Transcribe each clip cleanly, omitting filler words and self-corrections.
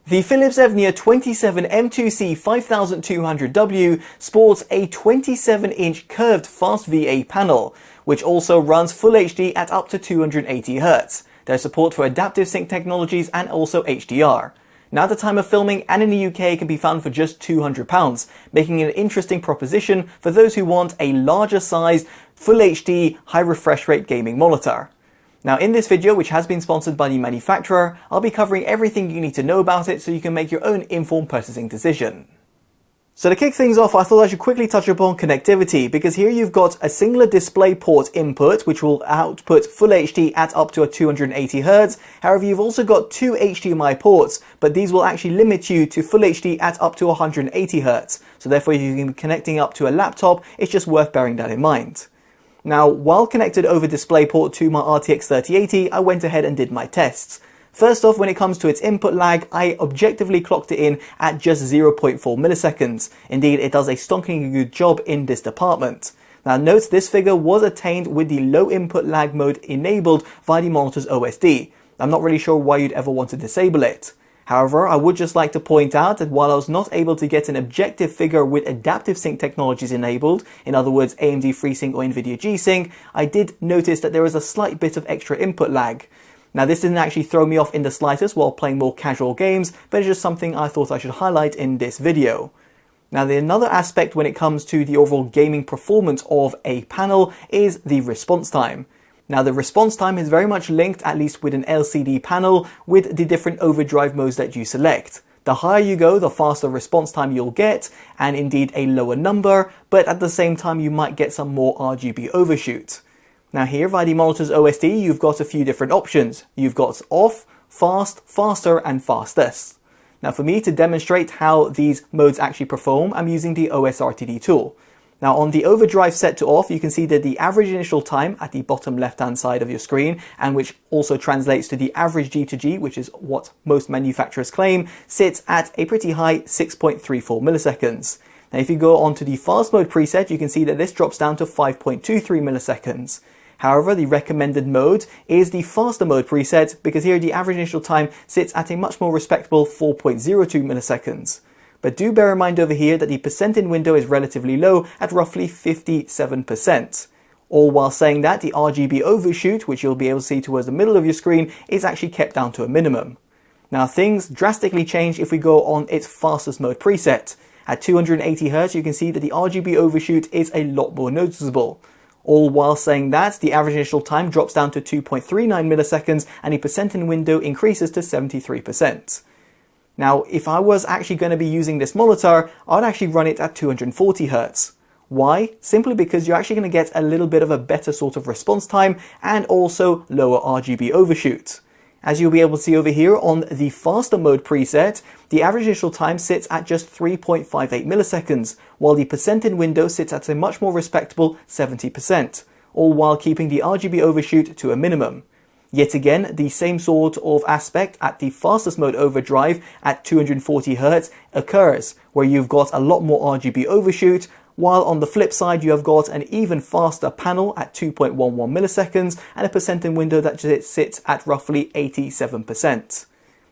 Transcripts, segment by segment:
The Philips Evnia 27M2C5200W sports a 27-inch curved fast VA panel, which also runs Full HD at up to 280Hz. There's support for adaptive sync technologies and also HDR. Now at the time of filming and in the UK it can be found for just £200, making it an interesting proposition for those who want a larger sized Full HD high refresh rate gaming monitor. Now in this video, which has been sponsored by the manufacturer, I'll be covering everything you need to know about it so you can make your own informed purchasing decision. So to kick things off, I thought I should quickly touch upon connectivity, because here you've got a singular display port input which will output Full HD at up to 280Hz. However, you've also got two HDMI ports, but these will actually limit you to Full HD at up to 180Hz. So therefore, if you can be connecting up to a laptop, it's just worth bearing that in mind. Now, while connected over DisplayPort to my RTX 3080, I went ahead and did my tests. First off, when it comes to its input lag, I objectively clocked it in at just 0.4 milliseconds. Indeed, it does a stonkingly good job in this department. Now note, this figure was attained with the low input lag mode enabled via the monitor's OSD. I'm not really sure why you'd ever want to disable it. However, I would just like to point out that while I was not able to get an objective figure with adaptive sync technologies enabled, in other words AMD FreeSync or NVIDIA G-Sync, I did notice that there was a slight bit of extra input lag. Now this didn't actually throw me off in the slightest while playing more casual games, but it's just something I thought I should highlight in this video. Now another aspect when it comes to the overall gaming performance of a panel is the response time. Now the response time is very much linked, at least with an LCD panel, with the different overdrive modes that you select. The higher you go, the faster response time you'll get, and indeed a lower number, but at the same time you might get some more RGB overshoot. Now here via the monitor's OSD, you've got a few different options. You've got off, fast, faster, and fastest. Now for me to demonstrate how these modes actually perform, I'm using the OSRTD tool. Now on the overdrive set to off, you can see that the average initial time at the bottom left hand side of your screen, and which also translates to the average G to G, which is what most manufacturers claim, sits at a pretty high 6.34 milliseconds. Now if you go on to the fast mode preset, you can see that this drops down to 5.23 milliseconds. However, the recommended mode is the faster mode preset, because here the average initial time sits at a much more respectable 4.02 milliseconds. But do bear in mind over here that the percent in window is relatively low at roughly 57%. All while saying that the RGB overshoot, which you'll be able to see towards the middle of your screen, is actually kept down to a minimum. Now things drastically change if we go on its fastest mode preset. At 280Hz, you can see that the RGB overshoot is a lot more noticeable. All while saying that, the average initial time drops down to 2.39 milliseconds and the percent in window increases to 73%. Now, if I was actually going to be using this monitor, I'd actually run it at 240Hz. Why? Simply because you're actually going to get a little bit of a better sort of response time and also lower RGB overshoot. As you'll be able to see over here on the faster mode preset, the average initial time sits at just 3.58 milliseconds, while the percent in window sits at a much more respectable 70%, all while keeping the RGB overshoot to a minimum. Yet again, the same sort of aspect at the fastest mode overdrive at 240Hz occurs, where you've got a lot more RGB overshoot, while on the flip side you have got an even faster panel at 2.11 milliseconds and a percent in window that sits at roughly 87%.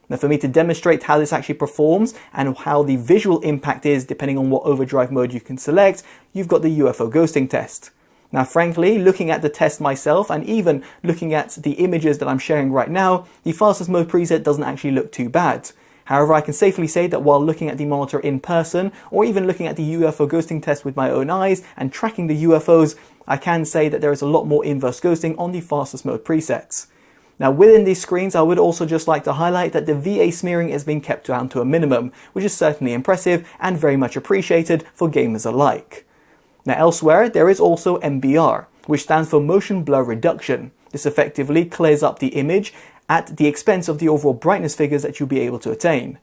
Now for me to demonstrate how this actually performs and how the visual impact is depending on what overdrive mode you can select, you've got the UFO ghosting test. Now frankly, looking at the test myself and even looking at the images that I'm sharing right now, the fastest mode preset doesn't actually look too bad. However, I can safely say that while looking at the monitor in person, or even looking at the UFO ghosting test with my own eyes and tracking the UFOs, I can say that there is a lot more inverse ghosting on the fastest mode presets. Now within these screens, I would also just like to highlight that the VA smearing has been kept down to a minimum, which is certainly impressive and very much appreciated for gamers alike. Now elsewhere, there is also MBR, which stands for Motion Blur Reduction. This effectively clears up the image at the expense of the overall brightness figures that you'll be able to attain.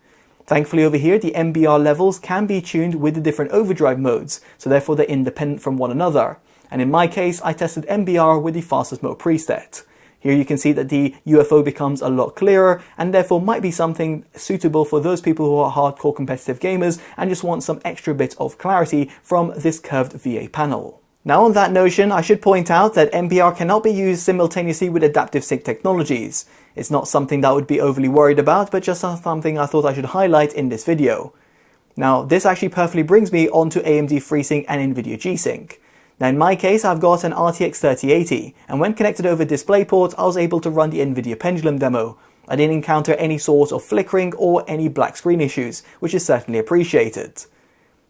Thankfully over here, the MBR levels can be tuned with the different overdrive modes, so therefore they're independent from one another. And in my case, I tested MBR with the fastest mode preset. Here you can see that the UFO becomes a lot clearer and therefore might be something suitable for those people who are hardcore competitive gamers and just want some extra bit of clarity from this curved VA panel. Now on that notion, I should point out that MBR cannot be used simultaneously with adaptive sync technologies. It's not something that I would be overly worried about, but just something I thought I should highlight in this video. Now, this actually perfectly brings me onto AMD FreeSync and Nvidia G-Sync. Now, in my case, I've got an RTX 3080, and when connected over DisplayPort, I was able to run the Nvidia Pendulum demo. I didn't encounter any sort of flickering or any black screen issues, which is certainly appreciated.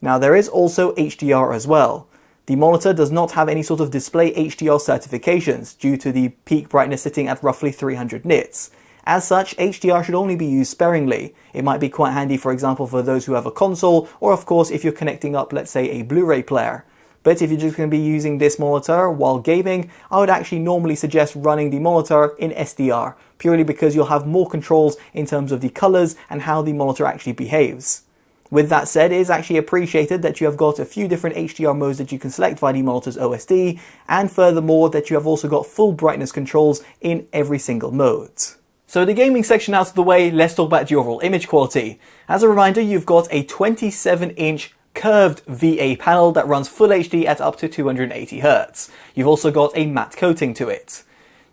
Now, there is also HDR as well. The monitor does not have any sort of display HDR certifications due to the peak brightness sitting at roughly 300 nits. As such, HDR should only be used sparingly. It might be quite handy, for example, for those who have a console, or of course if you're connecting up, let's say, a Blu-ray player. But if you're just going to be using this monitor while gaming, I would actually normally suggest running the monitor in SDR, purely because you'll have more controls in terms of the colors and how the monitor actually behaves. With that said, it is actually appreciated that you have got a few different HDR modes that you can select via the monitor's OSD, and furthermore that you have also got full brightness controls in every single mode. So the gaming section out of the way, let's talk about the overall image quality. As a reminder, you've got a 27-inch curved VA panel that runs Full HD at up to 280Hz. You've also got a matte coating to it.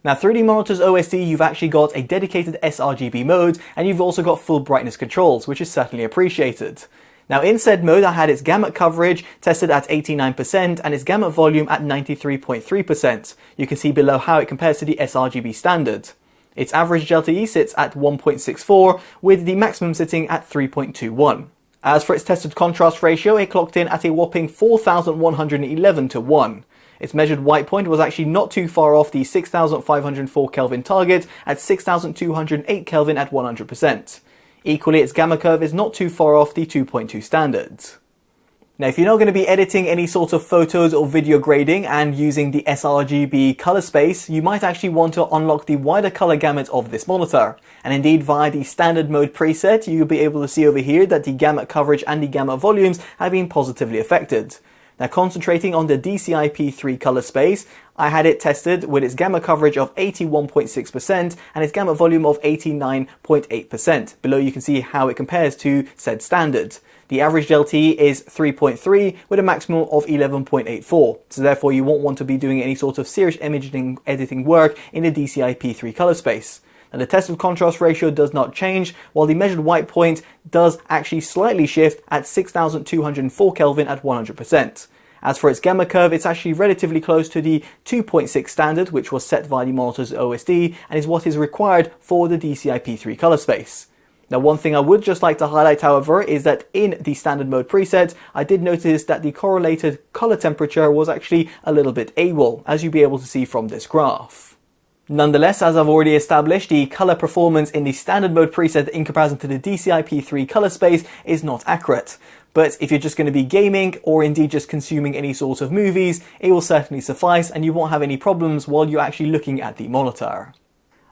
Now, 3D Monitor's OSD, you've actually got a dedicated sRGB mode, and you've also got full brightness controls, which is certainly appreciated. Now, in said mode, I had its gamut coverage tested at 89% and its gamut volume at 93.3%. You can see below how it compares to the sRGB standard. Its average delta-E sits at 1.64, with the maximum sitting at 3.21. As for its tested contrast ratio, it clocked in at a whopping 4111 to 1. Its measured white point was actually not too far off the 6504 Kelvin target at 6208 Kelvin at 100%. Equally, its gamma curve is not too far off the 2.2 standard. Now, if you're not going to be editing any sort of photos or video grading and using the sRGB color space, you might actually want to unlock the wider color gamut of this monitor. And indeed, via the standard mode preset, you'll be able to see over here that the gamut coverage and the gamut volumes have been positively affected. Now, concentrating on the DCI-P3 color space, I had it tested with its gamma coverage of 81.6% and its gamma volume of 89.8%. Below you can see how it compares to said standard. The average delta-E is 3.3 with a maximum of 11.84. So therefore you won't want to be doing any sort of serious imaging editing work in the DCI-P3 color space. Now, the tested contrast ratio does not change, while the measured white point does actually slightly shift at 6204 Kelvin at 100%. As for its gamma curve, it's actually relatively close to the 2.6 standard, which was set via the monitor's OSD and is what is required for the DCI-P3 color space. Now, one thing I would just like to highlight, however, is that in the standard mode preset, I did notice that the correlated color temperature was actually a little bit AWOL, as you'll be able to see from this graph. Nonetheless, as I've already established, the color performance in the standard mode preset in comparison to the DCI-P3 color space is not accurate. But if you're just going to be gaming or indeed just consuming any sort of movies, it will certainly suffice and you won't have any problems while you're actually looking at the monitor.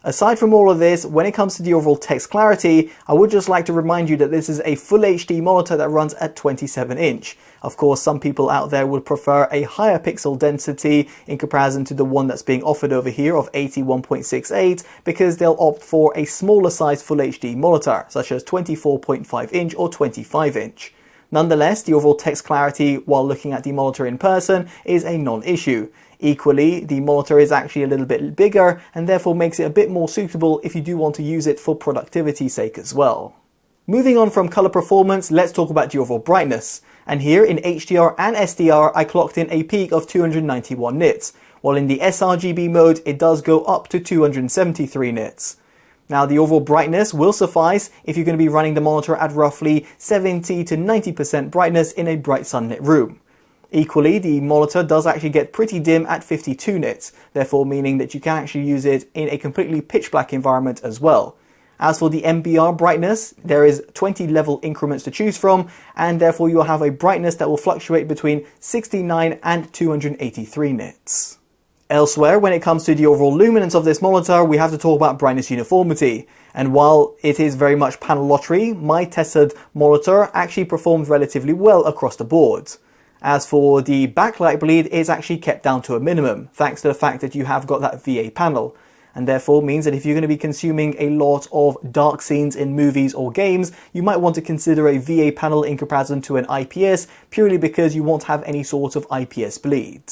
Aside from all of this, when it comes to the overall text clarity, I would just like to remind you that this is a Full HD monitor that runs at 27-inch. Of course, some people out there would prefer a higher pixel density in comparison to the one that's being offered over here of 81.68 because they'll opt for a smaller size Full HD monitor, such as 24.5-inch or 25-inch. Nonetheless, the overall text clarity while looking at the monitor in person is a non-issue. Equally, the monitor is actually a little bit bigger and therefore makes it a bit more suitable if you do want to use it for productivity's sake as well. Moving on from color performance, let's talk about the overall brightness. And here in HDR and SDR, I clocked in a peak of 291 nits, while in the sRGB mode, it does go up to 273 nits. Now, the overall brightness will suffice if you're going to be running the monitor at roughly 70 to 90% brightness in a bright sunlit room. Equally, the monitor does actually get pretty dim at 52 nits, therefore meaning that you can actually use it in a completely pitch black environment as well. As for the MBR brightness, there is 20 level increments to choose from, and therefore you'll have a brightness that will fluctuate between 69 and 283 nits. Elsewhere, when it comes to the overall luminance of this monitor, we have to talk about brightness uniformity. And while it is very much panel lottery, my tested monitor actually performed relatively well across the board. As for the backlight bleed, it's actually kept down to a minimum, thanks to the fact that you have got that VA panel. And therefore means that if you're going to be consuming a lot of dark scenes in movies or games, you might want to consider a VA panel in comparison to an IPS, purely because you won't have any sort of IPS bleed.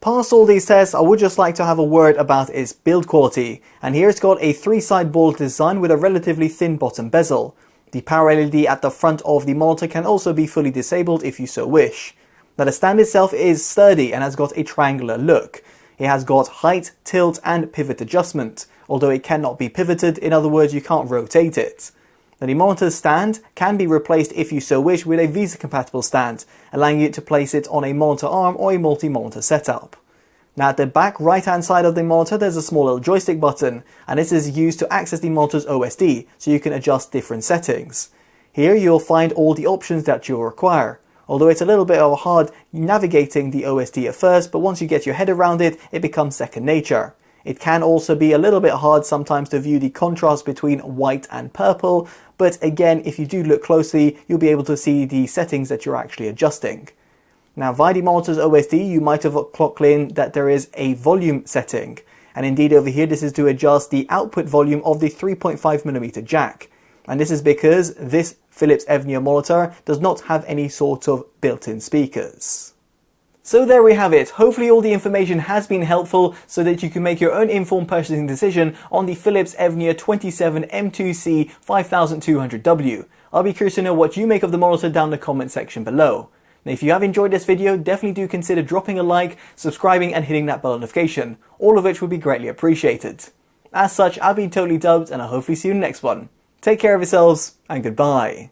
Past all these tests, I would just like to have a word about its build quality, and here it's got a 3-side ball design with a relatively thin bottom bezel. The power LED at the front of the monitor can also be fully disabled if you so wish. Now the stand itself is sturdy and has got a triangular look. It has got height, tilt and pivot adjustment, although it cannot be pivoted, in other words you can't rotate it. Now the monitor stand can be replaced if you so wish with a VESA compatible stand, allowing you to place it on a monitor arm or a multi-monitor setup. Now at the back right hand side of the monitor there's a small little joystick button, and this is used to access the monitor's OSD, so you can adjust different settings. Here you'll find all the options that you'll require, although it's a little bit hard navigating the OSD at first, but once you get your head around it, it becomes second nature. It can also be a little bit hard sometimes to view the contrast between white and purple, but again, if you do look closely, you'll be able to see the settings that you're actually adjusting. Now, via the monitor's OSD, you might have clocked in that there is a volume setting, and indeed over here, this is to adjust the output volume of the 3.5mm jack. And this is because this Philips Evnia monitor does not have any sort of built-in speakers. So there we have it. Hopefully all the information has been helpful so that you can make your own informed purchasing decision on the Philips Evnia 27M2C5200W. I'll be curious to know what you make of the monitor down in the comment section below. Now if you have enjoyed this video, definitely do consider dropping a like, subscribing and hitting that bell notification, all of which would be greatly appreciated. As such, I've been Totally Dubbed and I'll hopefully see you in the next one. Take care of yourselves and goodbye.